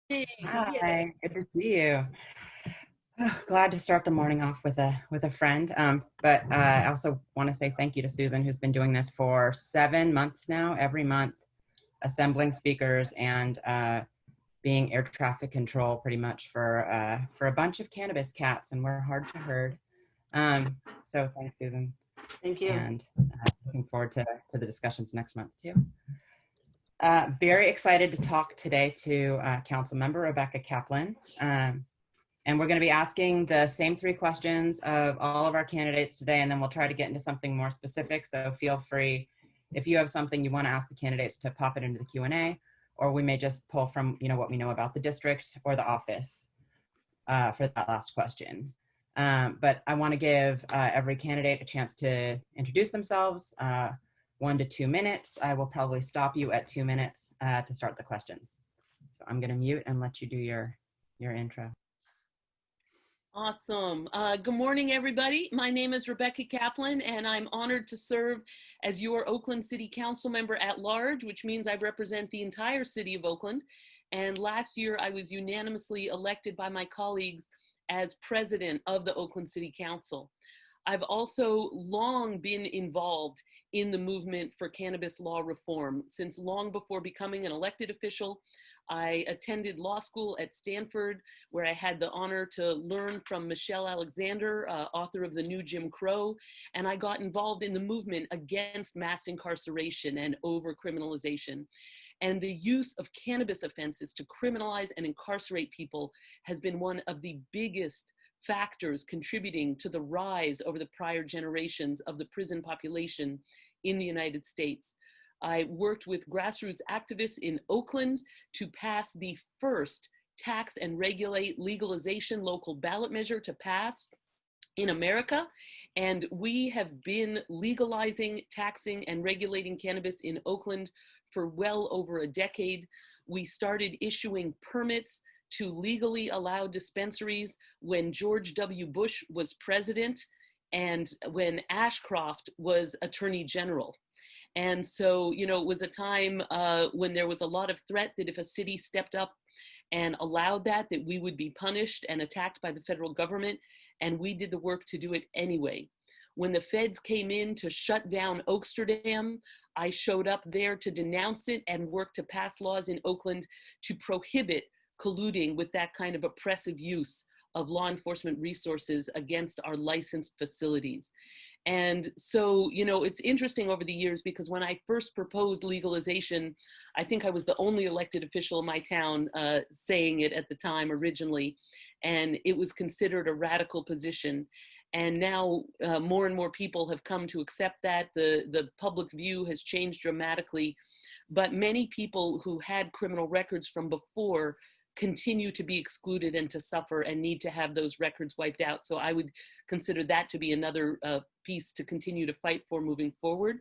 Hey, yeah. Hi, good to see you. Oh, glad to start the morning off with a friend. But I also want to say thank you to Susan, who's been doing this for 7 months now, every month, assembling speakers and being air traffic control pretty much for a bunch of cannabis cats, and we're hard to herd. So thanks, Susan, Thank you. and looking forward to the discussions next month too. Very excited to talk today to Council Member Rebecca Kaplan. And we're going to be asking the same three questions of all of our candidates today, and then we'll try to get into something more specific. So feel free, if you have something you want to ask the candidates, to pop it into the Q&A, or we may just pull from what we know about the district or the office for that last question. But I want to give every candidate a chance to introduce themselves. 1 to 2 minutes. I will probably stop you at 2 minutes to start the questions. So I'm going to mute and let you do your intro. Awesome. Good morning, everybody. My name is Rebecca Kaplan, and I'm honored to serve as your Oakland City Council member at large, which means I represent the entire city of Oakland. And last year, I was unanimously elected by my colleagues as president of the Oakland City Council. I've also long been involved in the movement for cannabis law reform. Since long before becoming an elected official, I attended law school at Stanford, where I had the honor to learn from Michelle Alexander, author of The New Jim Crow, and I got involved in the movement against mass incarceration and over-criminalization. And the use of cannabis offenses to criminalize and incarcerate people has been one of the biggest factors contributing to the rise over the prior generations of the prison population in the United States. I worked with grassroots activists in Oakland to pass the first tax and regulate legalization local ballot measure to pass in America. And we have been legalizing, taxing, and regulating cannabis in Oakland for well over a decade. We started issuing permits to legally allow dispensaries when George W. Bush was president and when Ashcroft was Attorney General. And so, it was a time when there was a lot of threat that if a city stepped up and allowed that we would be punished and attacked by the federal government. And we did the work to do it anyway. When the feds came in to shut down Oaksterdam, I showed up there to denounce it and work to pass laws in Oakland to prohibit colluding with that kind of oppressive use of law enforcement resources against our licensed facilities. And so, it's interesting over the years because when I first proposed legalization, I think I was the only elected official in my town saying it at the time originally, and it was considered a radical position. And now more and more people have come to accept that. The public view has changed dramatically, but many people who had criminal records from before continue to be excluded and to suffer and need to have those records wiped out. So I would consider that to be another piece to continue to fight for moving forward,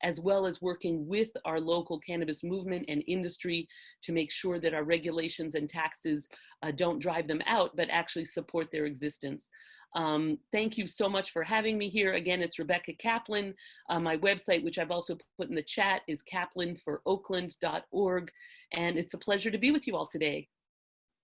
as well as working with our local cannabis movement and industry to make sure that our regulations and taxes don't drive them out, but actually support their existence. Thank you so much for having me here. Again, it's Rebecca Kaplan. My website, which I've also put in the chat, is kaplanforoakland.org. And it's a pleasure to be with you all today.